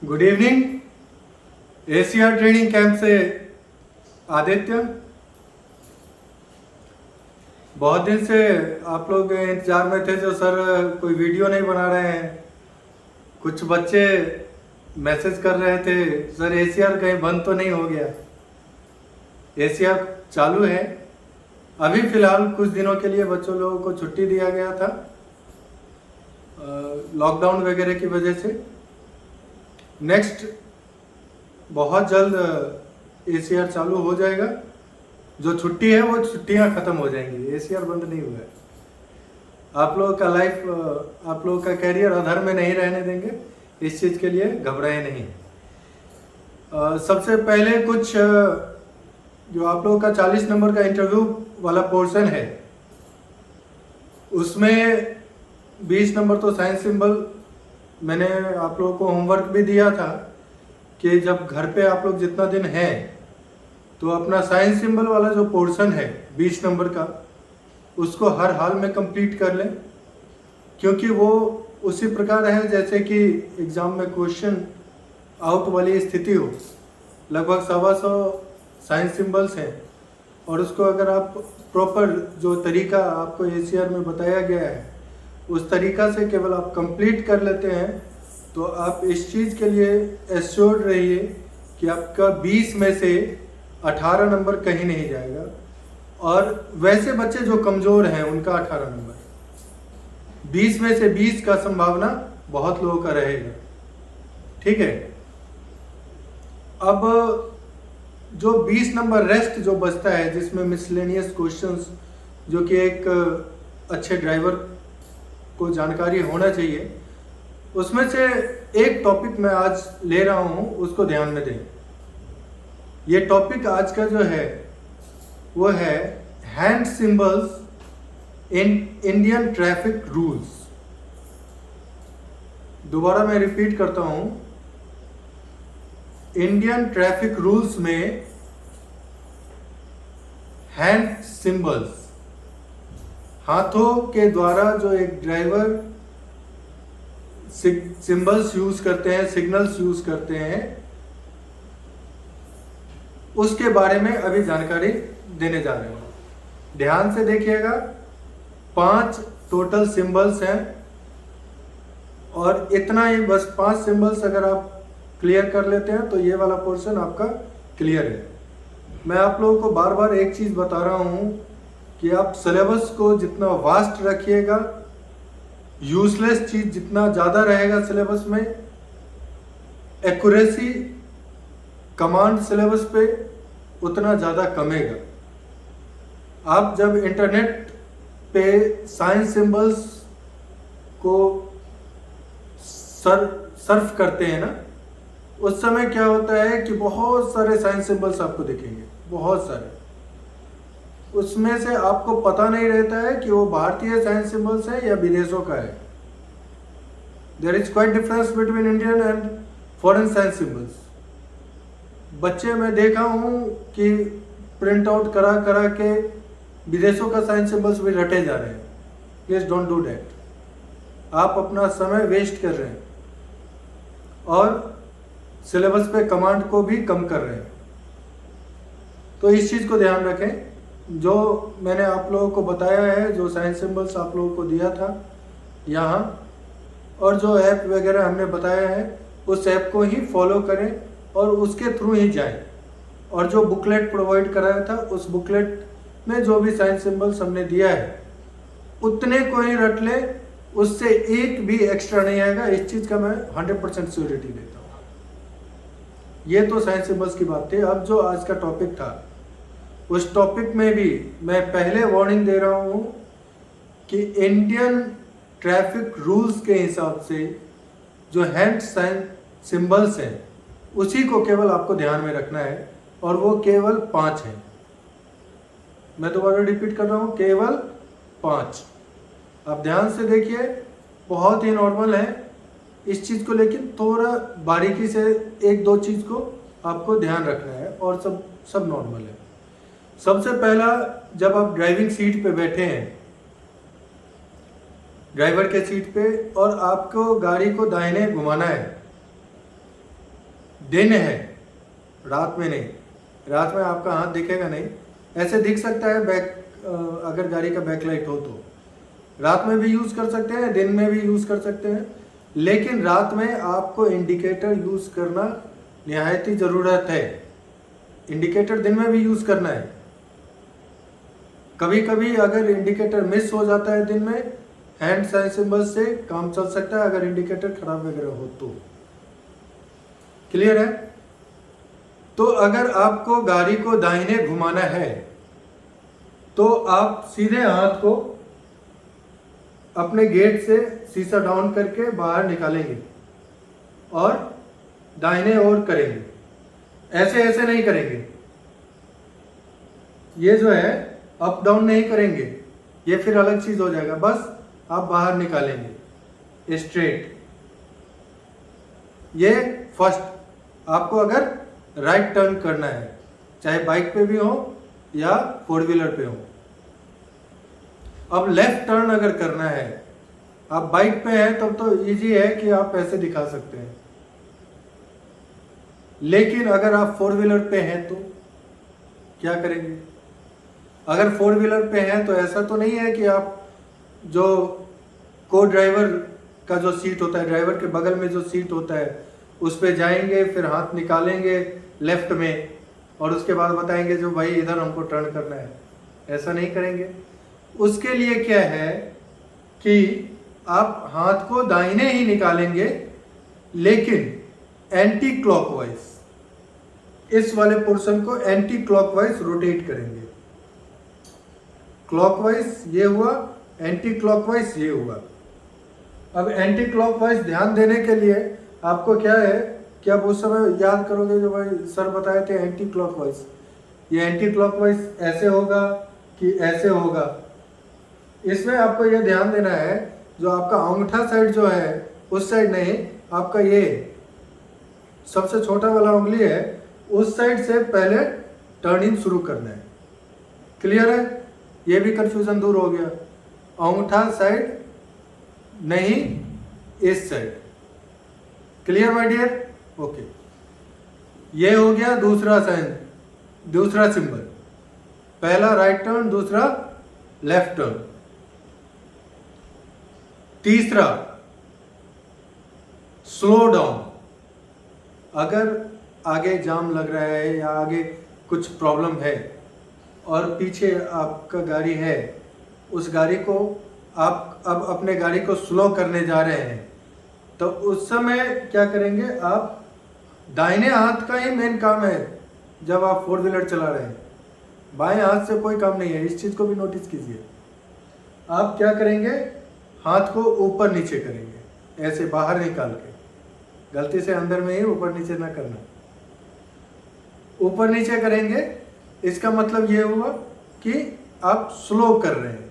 Good evening. ACR training camp से आदित्य। बहुत दिन से आप लोग इंतजार में थे जो सर कोई वीडियो नहीं बना रहे हैं। कुछ बच्चे मैसेज कर रहे थे सर एसीआर कहीं बंद तो नहीं हो गया। एसीआर चालू है। अभी फिलहाल कुछ दिनों के लिए बच्चों लोगों को छुट्टी दिया गया था लॉकडाउन वगैरह की वजह से। नेक्स्ट बहुत जल्द एसीआर चालू हो जाएगा। जो छुट्टी है वो छुट्टियां खत्म हो जाएंगी, एसीआर बंद नहीं हुआ है। आप लोगों का लाइफ, आप लोगों का कैरियर अधर में नहीं रहने देंगे, इस चीज़ के लिए घबराए नहीं। सबसे पहले कुछ जो आप लोगों का 40 नंबर का इंटरव्यू वाला पोर्शन है उसमें 20 नंबर तो साइंस सिंबल मैंने आप लोगों को होमवर्क भी दिया था कि जब घर पे आप लोग जितना दिन हैं तो अपना साइंस सिंबल वाला जो पोर्शन है 20 नंबर का उसको हर हाल में कंप्लीट कर लें, क्योंकि वो उसी प्रकार है जैसे कि एग्ज़ाम में क्वेश्चन आउट वाली स्थिति हो। लगभग 125 साइंस सिंबल्स हैं और उसको अगर आप प्रॉपर जो तरीका आपको एसीआर में बताया गया है उस तरीका से केवल आप कंप्लीट कर लेते हैं तो आप इस चीज़ के लिए एश्योर्ड रहिए कि आपका 20 में से 18 नंबर कहीं नहीं जाएगा। और वैसे बच्चे जो कमज़ोर हैं उनका 18 नंबर, 20 में से 20 का संभावना बहुत लोगों का रहेगा। ठीक है। अब जो 20 नंबर रेस्ट जो बचता है जिसमें मिसलेनियस क्वेश्चंस जो कि एक अच्छे ड्राइवर को जानकारी होना चाहिए, उसमें से एक टॉपिक मैं आज ले रहा हूं, उसको ध्यान में दें। ये टॉपिक आज का जो है वो है hand symbols in Indian traffic rules. दोबारा मैं रिपीट करता हूं, इंडियन ट्रैफिक रूल्स में हैंड सिंबल्स, हाथों के द्वारा जो एक ड्राइवर सिंबल्स यूज करते हैं, सिग्नल्स यूज करते हैं, उसके बारे में अभी जानकारी देने जा रहे हैं। ध्यान से देखिएगा, 5 टोटल सिंबल्स हैं और इतना ही, बस 5 सिंबल्स अगर आप क्लियर कर लेते हैं तो ये वाला पोर्शन आपका क्लियर है। मैं आप लोगों को बार बार एक चीज़ बता रहा हूँ कि आप सिलेबस को जितना वास्ट रखिएगा, यूजलेस चीज़ जितना ज़्यादा रहेगा सिलेबस में, एक्यूरेसी कमांड सिलेबस पे उतना ज़्यादा कमेगा। आप जब इंटरनेट पे साइंस सिंबल्स को सर्फ करते हैं ना, उस समय क्या होता है कि बहुत सारे साइंस सिंबल्स आपको दिखेंगे, बहुत सारे। उसमें से आपको पता नहीं रहता है कि वो भारतीय साइंस सिंबल्स है या विदेशों का है। There is quite difference between Indian and foreign science symbols. बच्चे मैं देखा हूँ कि प्रिंट आउट करा करा के विदेशों का साइंस सिंबल्स भी रटे जा रहे हैं। Please don't do that. आप अपना समय वेस्ट कर रहे हैं और सिलेबस पे कमांड को भी कम कर रहे हैं। तो इस चीज़ को ध्यान रखें। जो मैंने आप लोगों को बताया है, जो साइंस सिंबल्स आप लोगों को दिया था यहाँ, और जो ऐप वगैरह हमने बताया है, उस ऐप को ही फॉलो करें और उसके थ्रू ही जाएं। और जो बुकलेट प्रोवाइड कराया था, उस बुकलेट में जो भी साइंस सिंबल्स हमने दिया है उतने को ही रट लें, उससे एक भी एक्स्ट्रा नहीं आएगा। इस चीज़ का मैं 100% श्योरिटी देता हूँ। ये तो साइंस सिंबल्स की बात थी। अब जो आज का टॉपिक था, उस टॉपिक में भी मैं पहले वार्निंग दे रहा हूँ कि इंडियन ट्रैफिक रूल्स के हिसाब से जो हैंड साइन सिंबल्स हैं उसी को केवल आपको ध्यान में रखना है, और वो केवल 5 हैं। मैं दोबारा रिपीट कर रहा हूँ, केवल 5। आप ध्यान से देखिए, बहुत ही नॉर्मल है इस चीज़ को, लेकिन थोड़ा बारीकी से 1-2 चीज़ को आपको ध्यान रखना है और सब नॉर्मल है। सबसे पहला, जब आप ड्राइविंग सीट पे बैठे हैं, ड्राइवर के सीट पे, और आपको गाड़ी को दाहिने घुमाना है, दिन है, रात में नहीं। रात में आपका हाथ दिखेगा नहीं, ऐसे दिख सकता है अगर गाड़ी का बैकलाइट हो तो। रात में भी यूज़ कर सकते हैं, दिन में भी यूज़ कर सकते हैं, लेकिन रात में आपको इंडिकेटर यूज़ करना निहायत ही ज़रूरत है। इंडिकेटर दिन में भी यूज़ करना है। कभी कभी अगर इंडिकेटर मिस हो जाता है दिन में, हैंड साइन सिंबल से काम चल सकता है अगर इंडिकेटर खराब वगैरह हो तो। क्लियर है? तो अगर आपको गाड़ी को दाहिने घुमाना है तो आप सीधे हाथ को अपने गेट से शीशा डाउन करके बाहर निकालेंगे और दाहिने ओर करेंगे। ऐसे ऐसे नहीं करेंगे, ये जो है अप डाउन नहीं करेंगे, ये फिर अलग चीज हो जाएगा। बस आप बाहर निकालेंगे स्ट्रेट। ये फर्स्ट आपको अगर राइट टर्न करना है, चाहे बाइक पे भी हो या 4 व्हीलर पे हो। अब लेफ्ट टर्न अगर करना है, आप बाइक पे हैं तब तो इजी है कि आप ऐसे दिखा सकते हैं, लेकिन अगर आप 4 व्हीलर पे हैं तो क्या करेंगे? अगर 4 व्हीलर पे हैं तो ऐसा तो नहीं है कि आप जो को ड्राइवर का जो सीट होता है, ड्राइवर के बगल में जो सीट होता है उस पे जाएंगे, फिर हाथ निकालेंगे लेफ्ट में और उसके बाद बताएंगे जो भाई इधर हमको टर्न करना है। ऐसा नहीं करेंगे। उसके लिए क्या है कि आप हाथ को दाहिने ही निकालेंगे, लेकिन एंटी क्लॉकवाइज, इस वाले पोर्शन को एंटी क्लॉकवाइज रोटेट करेंगे। क्लॉकवाइज ये हुआ, एंटी क्लॉकवाइज ये हुआ। अब एंटी क्लॉकवाइज ध्यान देने के लिए आपको क्या है कि आप उस समय याद करोगे जो भाई सर बताए थे एंटी क्लॉकवाइज। ये एंटी क्लॉकवाइज ऐसे होगा कि ऐसे होगा। इसमें आपको ये ध्यान देना है जो आपका अंगूठा साइड जो है उस साइड नहीं, आपका ये सबसे छोटा वाला उंगली है उस साइड से पहले टर्निंग शुरू करना है। क्लियर है? ये भी कंफ्यूजन दूर हो गया। अंगूठा साइड नहीं, इस side. Clear my dear? Okay, ये हो गया दूसरा साइन, दूसरा सिंबल। पहला राइट टर्न, दूसरा लेफ्ट टर्न। तीसरा स्लो डाउन। अगर आगे जाम लग रहा है या आगे कुछ प्रॉब्लम है और पीछे आपका गाड़ी है, उस गाड़ी को आप अब अपने गाड़ी को स्लो करने जा रहे हैं, तो उस समय क्या करेंगे? आप दाहिने हाथ का ही मेन काम है जब आप 4 व्हीलर चला रहे हैं, बाएं हाथ से कोई काम नहीं है। इस चीज को भी नोटिस कीजिए। आप क्या करेंगे? हाथ को ऊपर नीचे करेंगे, ऐसे बाहर निकाल के। गलती से अंदर में ही ऊपर नीचे ना करना। ऊपर नीचे करेंगे, इसका मतलब ये हुआ कि आप स्लो कर रहे हैं।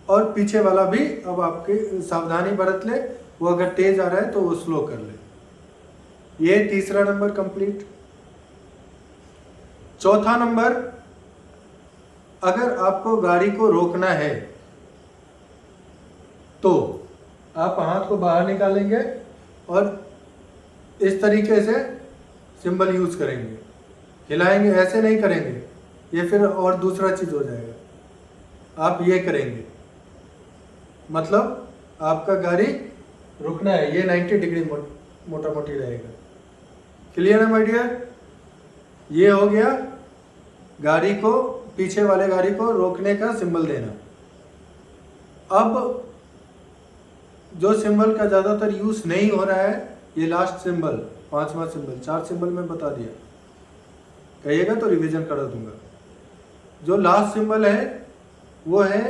और पीछे वाला भी अब आपकी सावधानी बरत ले, वो अगर तेज आ रहा है तो वो स्लो कर ले। ये तीसरा नंबर कंप्लीट। चौथा नंबर, अगर आपको गाड़ी को रोकना है तो आप हाथ को बाहर निकालेंगे और इस तरीके से सिंबल यूज करेंगे, हिलाएंगे। ऐसे नहीं करेंगे, ये फिर और दूसरा चीज हो जाएगा। आप ये करेंगे, मतलब आपका गाड़ी रुकना है, ये 90 डिग्री मोटा मोटी रहेगा। क्लियर है माय डियर? ये हो गया गाड़ी को, पीछे वाले गाड़ी को रोकने का सिंबल देना। अब जो सिंबल का ज़्यादातर यूज नहीं हो रहा है, ये लास्ट सिंबल, 5वां सिंबल। 4 सिंबल में बता दिया, कहिएगा तो रिवीजन करा दूंगा। जो लास्ट सिंबल है वो है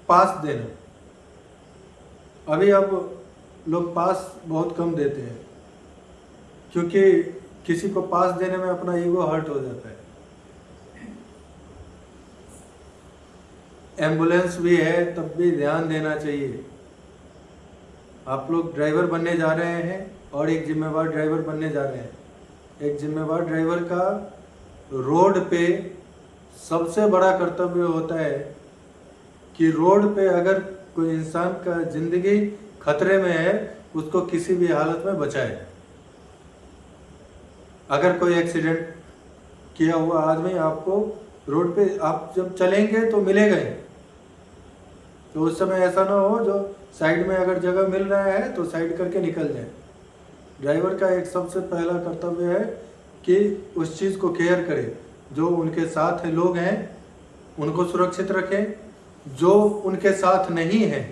पास देना। अभी अब लोग पास बहुत कम देते हैं, क्योंकि किसी को पास देने में अपना ईगो हर्ट हो जाता है। एम्बुलेंस भी है तब भी ध्यान देना चाहिए। आप लोग ड्राइवर बनने जा रहे हैं और एक जिम्मेवार ड्राइवर बनने जा रहे हैं। एक जिम्मेवार ड्राइवर का रोड पे सबसे बड़ा कर्तव्य होता है कि रोड पे अगर कोई इंसान का जिंदगी खतरे में है, उसको किसी भी हालत में बचाए। अगर कोई एक्सीडेंट किया हुआ आदमी आपको रोड पे आप जब चलेंगे तो मिलेगा ही, तो उस समय ऐसा ना हो जो साइड में अगर जगह मिल रहा है तो साइड करके निकल जाए। ड्राइवर का एक सबसे पहला कर्तव्य है कि उस चीज़ को केयर करे, जो उनके साथ लोग हैं उनको सुरक्षित रखें, जो उनके साथ नहीं हैं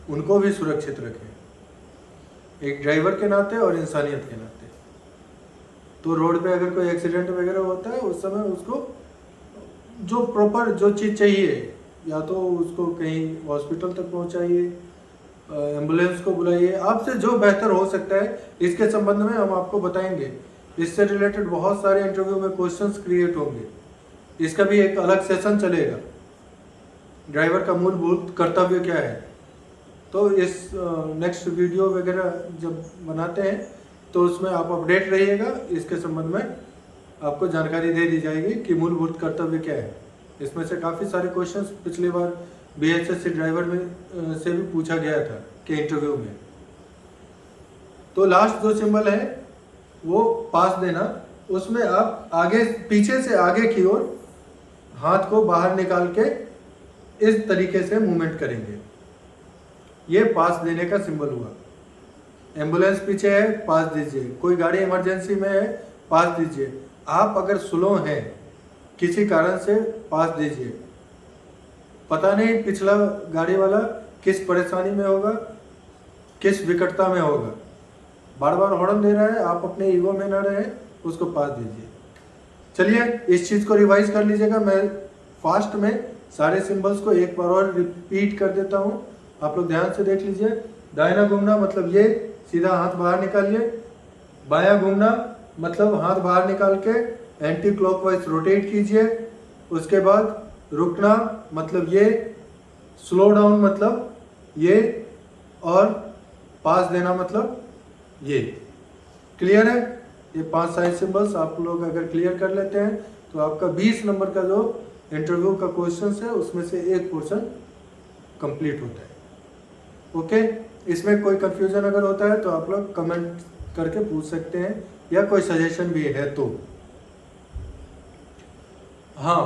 उनको भी सुरक्षित रखें, एक ड्राइवर के नाते और इंसानियत के नाते। तो रोड पे अगर कोई एक्सीडेंट वगैरह होता है उस समय उसको जो प्रॉपर जो चीज़ चाहिए, या तो उसको कहीं हॉस्पिटल तक पहुंचाइए, एम्बुलेंस को बुलाइए, आपसे जो बेहतर हो सकता है इसके संबंध में हम आपको बताएंगे। इससे रिलेटेड बहुत सारे इंटरव्यू में क्वेश्चंस क्रिएट होंगे, इसका भी एक अलग सेशन चलेगा, ड्राइवर का मूलभूत कर्तव्य क्या है। तो इस नेक्स्ट वीडियो वगैरह जब बनाते हैं तो उसमें आप अपडेट रहिएगा, इसके संबंध में आपको जानकारी दे दी जाएगी कि मूलभूत कर्तव्य क्या है। इसमें से काफ़ी सारे क्वेश्चंस पिछली बार BHSC ड्राइवर में से भी पूछा गया था कि इंटरव्यू में। तो लास्ट जो सिंबल है वो पास देना, उसमें आप आगे पीछे से आगे की ओर हाथ को बाहर निकाल के इस तरीके से मूवमेंट करेंगे, ये पास देने का सिंबल हुआ। एम्बुलेंस पीछे है, पास दीजिए। कोई गाड़ी इमरजेंसी में है, पास दीजिए। आप अगर स्लो हैं किसी कारण से, पास दीजिए। पता नहीं पिछला गाड़ी वाला किस परेशानी में होगा, किस विकटता में होगा, बार बार हॉर्न दे रहा है, आप अपने ईगो में ना रहे, उसको पास दीजिए। चलिए इस चीज़ को रिवाइज कर लीजिएगा, मैं फास्ट में सारे सिंबल्स को एक बार और रिपीट कर देता हूँ, आप लोग ध्यान से देख लीजिए। दाहिना घूमना मतलब ये, सीधा हाथ बाहर निकालिए। बायां घूमना मतलब हाथ बाहर निकाल के एंटी क्लॉकवाइज रोटेट कीजिए। उसके बाद रुकना मतलब ये, स्लो डाउन मतलब ये, और पास देना मतलब ये। क्लियर है? ये 5 साइड सिंबल्स आप लोग अगर क्लियर कर लेते हैं तो आपका 20 नंबर का जो इंटरव्यू का क्वेश्चन है उसमें से एक पोर्शन कंप्लीट होता है। ओके, इसमें कोई कंफ्यूजन अगर होता है तो आप लोग कमेंट करके पूछ सकते हैं, या कोई सजेशन भी है तो। हाँ,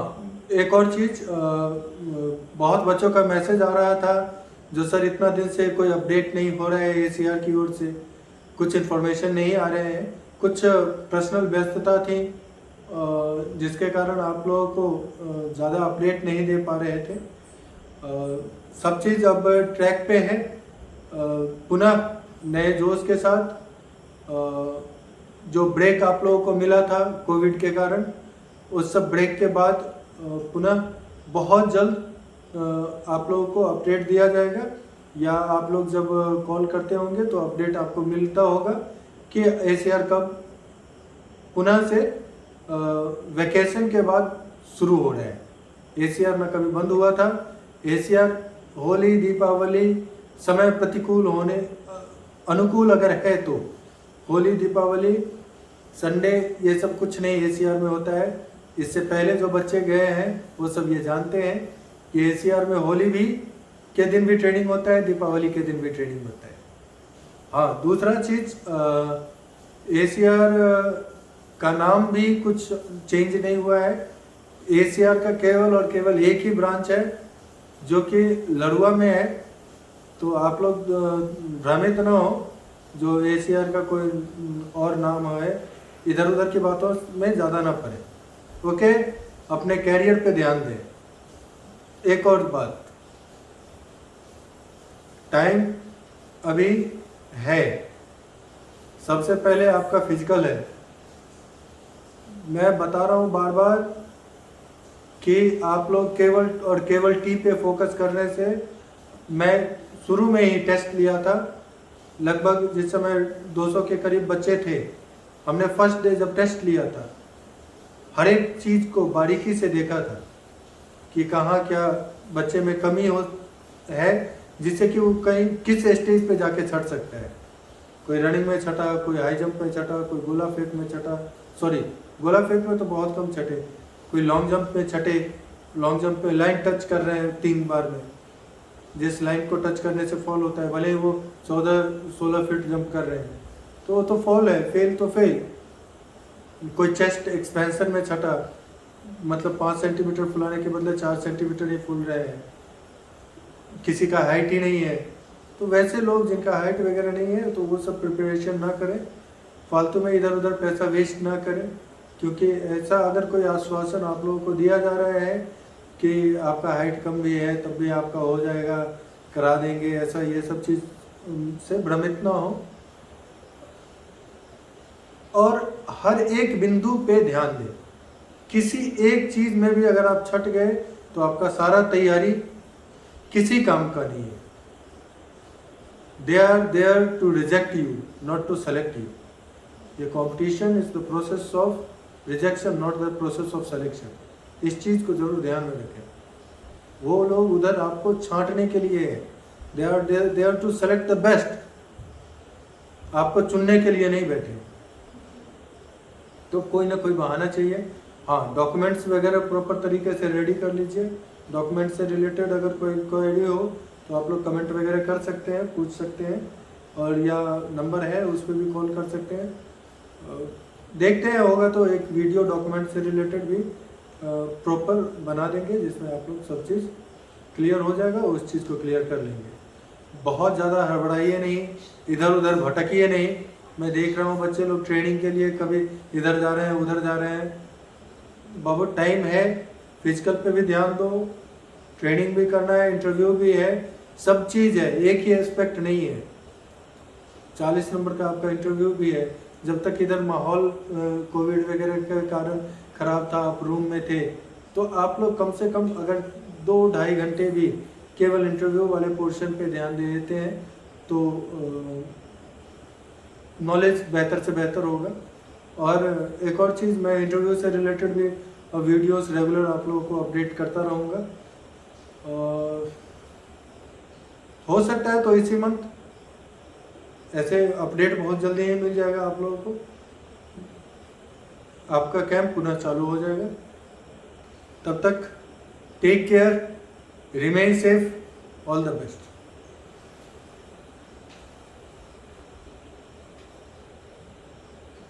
एक और चीज़, बहुत बच्चों का मैसेज आ रहा था जो सर इतना दिन से कोई अपडेट नहीं हो रहा है ACR की ओर से, कुछ इन्फॉर्मेशन नहीं आ रहे हैं, कुछ पर्सनल व्यस्तता थी जिसके कारण आप लोगों को ज़्यादा अपडेट नहीं दे पा रहे थे। सब चीज़ अब ट्रैक पे है, पुनः नए जोश के साथ। जो ब्रेक आप लोगों को मिला था कोविड के कारण, उस सब ब्रेक के बाद पुनः बहुत जल्द आप लोगों को अपडेट दिया जाएगा, या आप लोग जब कॉल करते होंगे तो अपडेट आपको मिलता होगा कि ACR कब पुनः से वैकेशन के बाद शुरू हो रहा है। ACR ना कभी बंद हुआ था। ACR होली, दीपावली समय प्रतिकूल होने अनुकूल अगर है तो होली, दीपावली, संडे, ये सब कुछ नहीं ACR में होता है। इससे पहले जो बच्चे गए हैं वो सब ये जानते हैं कि ACR में होली भी के दिन भी ट्रेनिंग होता है, दीपावली के दिन भी ट्रेनिंग होता है। हाँ, दूसरा चीज़, ACR का नाम भी कुछ चेंज नहीं हुआ है। ACR का केवल और केवल एक ही ब्रांच है जो कि लड़ुआ में है। तो आप लोग भ्रमित न हो, जो ACR का कोई और नाम है, इधर उधर की बातों में ज़्यादा ना पड़े। ओके, अपने कैरियर पे ध्यान दें। एक और बात, टाइम अभी है, सबसे पहले आपका फिजिकल है। मैं बता रहा हूँ बार बार कि आप लोग केवल और केवल टी पे फोकस करने से, मैं शुरू में ही टेस्ट लिया था, लगभग जिस समय 200 के करीब बच्चे थे, हमने फर्स्ट डे जब टेस्ट लिया था हर एक चीज़ को बारीकी से देखा था कि कहाँ क्या बच्चे में कमी हो है, जिससे कि वो कहीं किस स्टेज पे जाके छट सकता है। कोई रनिंग में छटा, कोई हाई जंप में छटा, कोई गोला फेंक में छटा, सॉरी गोला फेंक में तो बहुत कम छटे, कोई लॉन्ग जंप में छटे, लॉन्ग जंप पे लाइन टच कर रहे हैं 3 बार में, जिस लाइन को टच करने से फॉल होता है, भले ही वो 14-16 फीट जंप कर रहे हैं तो वो तो फॉल है, फेल तो फेल। कोई चेस्ट एक्सपेंशन में छटा, मतलब 5 सेंटीमीटर फुलाने के बदले 4 सेंटीमीटर ही फूल रहे हैं, किसी का हाइट ही नहीं है, तो वैसे लोग जिनका हाइट वगैरह नहीं है तो वो सब प्रिपरेशन ना करें, फालतू में इधर उधर पैसा वेस्ट ना करें। क्योंकि ऐसा अगर कोई आश्वासन आप लोगों को दिया जा रहा है कि आपका हाइट कम भी है तब भी आपका हो जाएगा, करा देंगे, ऐसा ये सब चीज़ से भ्रमित ना हो। और हर एक बिंदु पे ध्यान दें, किसी एक चीज़ में भी अगर आप छट गए तो आपका सारा तैयारी किसी काम का नहीं है। They are there to reject you, not to select you. ये competition is the process of rejection, not the process of selection. इस चीज़ को जरूर ध्यान में रखें। वो लोग उधर आपको छांटने के लिए है, they are there to select the best, आपको चुनने के लिए नहीं बैठे। तो कोई ना कोई बहाना चाहिए। हाँ, डॉक्यूमेंट्स वगैरह प्रॉपर तरीके से रेडी कर लीजिए। डॉक्यूमेंट से रिलेटेड अगर कोई क्वेरी हो तो आप लोग कमेंट वगैरह कर सकते हैं, पूछ सकते हैं, और या नंबर है उस पर भी कॉल कर सकते हैं। देखते हैं, होगा तो एक वीडियो डॉक्यूमेंट से रिलेटेड भी प्रॉपर बना देंगे जिसमें आप लोग सब चीज़ क्लियर हो जाएगा, उस चीज़ को क्लियर कर लेंगे। बहुत ज़्यादा हड़बड़ाइए नहीं, इधर उधर भटकिए नहीं। मैं देख रहा हूँ बच्चे लोग ट्रेनिंग के लिए कभी इधर जा रहे हैं उधर जा रहे हैं। बहुत टाइम है, फिजिकल पे भी ध्यान दो, ट्रेनिंग भी करना है, इंटरव्यू भी है, सब चीज़ है, एक ही एस्पेक्ट नहीं है। 40 नंबर का आपका इंटरव्यू भी है। जब तक इधर माहौल कोविड वगैरह के कारण ख़राब था, आप रूम में थे, तो आप लोग कम से कम अगर 2-2.5 घंटे भी केवल इंटरव्यू वाले पोर्शन पे ध्यान दे देते हैं तो नॉलेज बेहतर से बेहतर होगा। और एक और चीज़, मैं इंटरव्यू से रिलेटेड भी वीडियोस रेगुलर आप लोगों को अपडेट करता रहूँगा। और हो सकता है तो इसी मंथ ऐसे अपडेट बहुत जल्दी ही मिल जाएगा आप लोगों को। आपका कैंप पुनः चालू हो जाएगा। तब तक take care, remain safe, all the best.